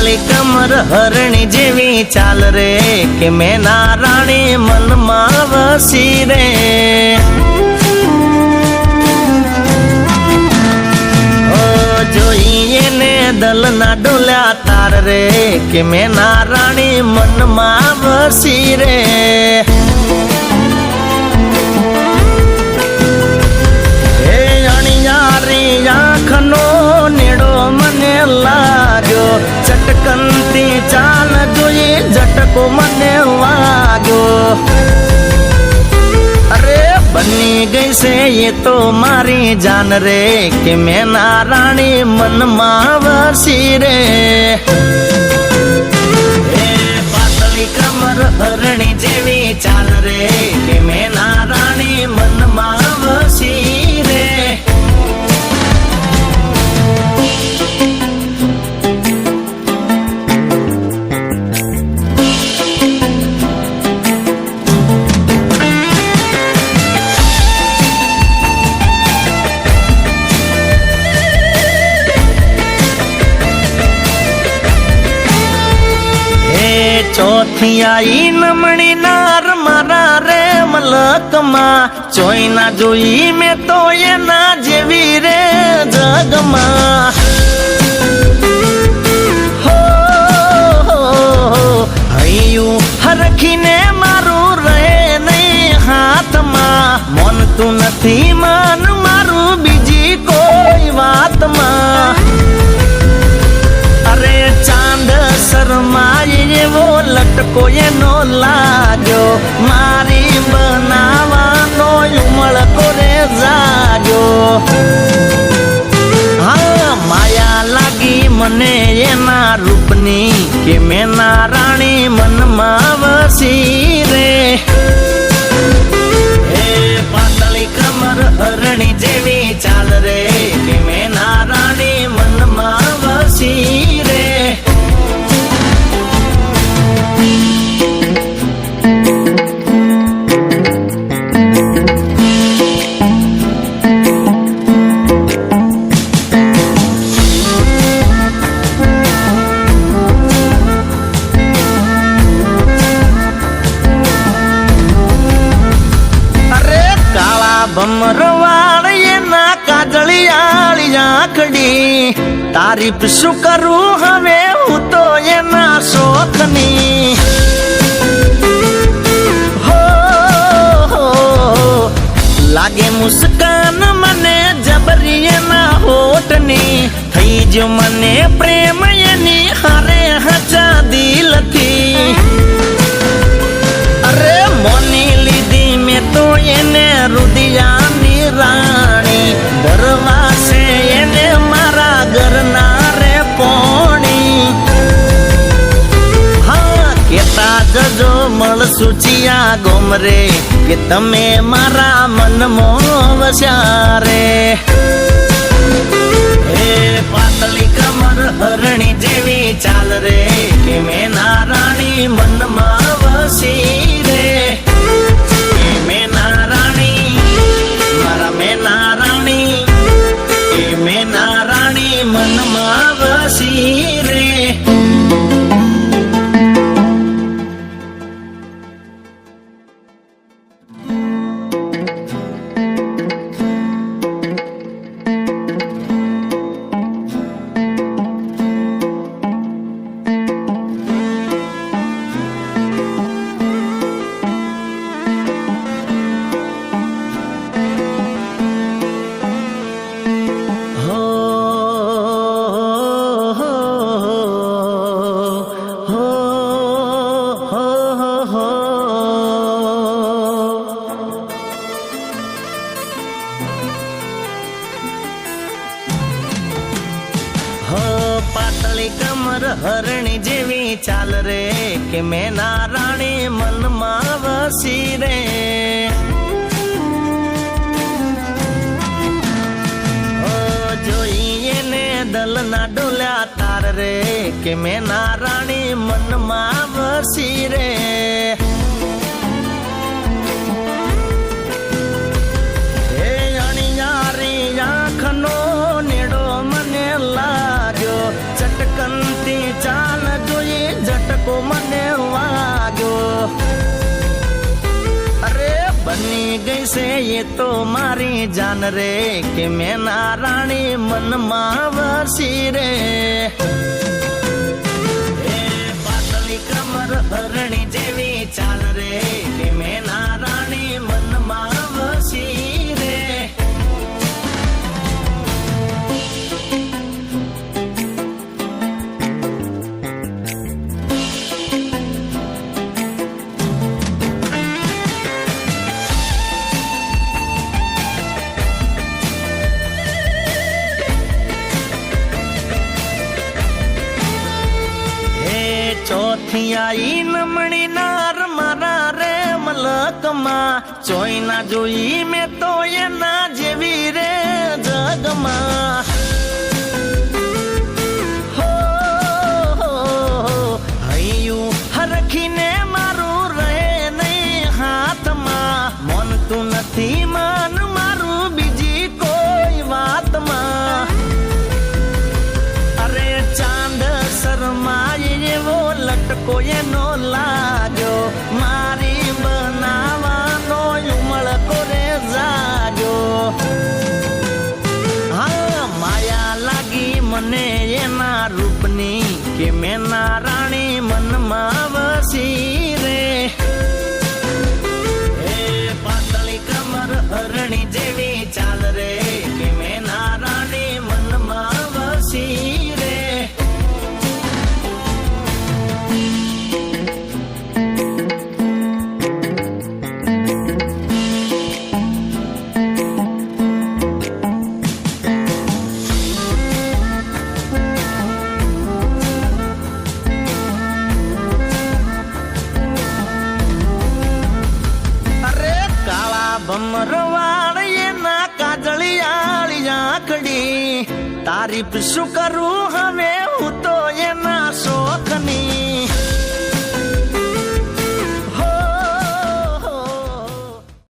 પાતળી કમર હરણી જેવી ચાલ રે કે મેના રાણી મનમાં વસી રે જોઈએ ને દલના ડોલ્યા તાર રે કે મેના રાણી મનમાં વસી રે એ અણિયારી આંખનો નેડો મને લાગ્યો ચટકનથી ચાલ જોઈ ઝટકો મને વાગ્યો અરે બની ગઈ છે એ તો મારી જાન રે કે મેના રાણી મનમાં વસી રે એ પાતળી કમર હરણી જેવી ચાલ રે કે મેના રાણી મનમાં વસી રે ચોથી આઈ નમણી નાર મારા રે મલકમાં જોઈ ના જોઈ મેં તો એના જેવી રે જગમાં હો હૈયું હરખીને મારું રહે નહીં હાથમાં મનતું નથી મન મારું બીજી કોઈ વાતમાં અરે ચાંદ શરમાય એવો લટકો એનો લાગ્યો મારી બનાવાનો ઉમળકો રે જાગ્યો હા માયા લાગી મને એના રૂપની કે મેના રાણી મનમાં વસી રે એ પાતળી કમર હરણી જેવી ચાલ રે કે મેના રાણી મનમાં વસી રે ભમરવાળ એના કાજળિયાળી આંખડી તારીફ શું કરું હવે હું તો એના શોખની હો લાગે મુસ્કાન મને જબરી એના હોઠની થઈ જો મને પ્રેમ એની હારે હચા દિલથી અરે મોની લીધી મેં તો એને રુદિયાની રાણી દરવાસે એને મારા ઘરના રે પોણી હા કેતા જજો મળશું ચિયા ગોમરે કે તમે મારા મનમાં વસ્યા રે એ પાતળી કમર હરણી જેવી ચાલ રે કે મેના રાણી મનમાં વસી રે મેના રાણી મારા મેના રાણી એ મેના રાણી મનમાં વસી રે પાતળી કમર હરણી જેવી ચાલ રે કે મેના રાણી મનમાં વસી રે જોઈએ ને દલના ડોલ્યા તાર રે કે મેના રાણી મનમાં વસી રે આંખનો નેડો મને લાગ્યો ચટકનથી ચાલ વાળી છે એ તો મારી જાન રે કે મેના રાણી મનમાં વસી રે એ પાતળી કમર હરણી જેવી ચાલ રે કે મેના રાણી મનમાં વસી રે ચોથી આઈ નમણી નાર મારા રે મલકમાં જોઈ ના જોઈ મેં તો એના જેવી રે જગમાં હો હૈયું હરખીને મારું રહે નહીં હાથમાં મનતું નથી મન મારું બીજી કોઈ વાતમાં અરે ચાંદ શરમાય એવો લટકો એનો લાગ્યો મારી બનાવાનો ઉમળકો રે જાગ્યો હા માયા લાગી મને એના રૂપની કે મેના રાણી મનમાં વસી રે એ પાતળી કમર હરણી જેવી ચાલ રે કે મેના રાણી મનમાં વસી રે ભમરવાડ એના કાજળી આળી આંખડી તારીફ શું કરું હવે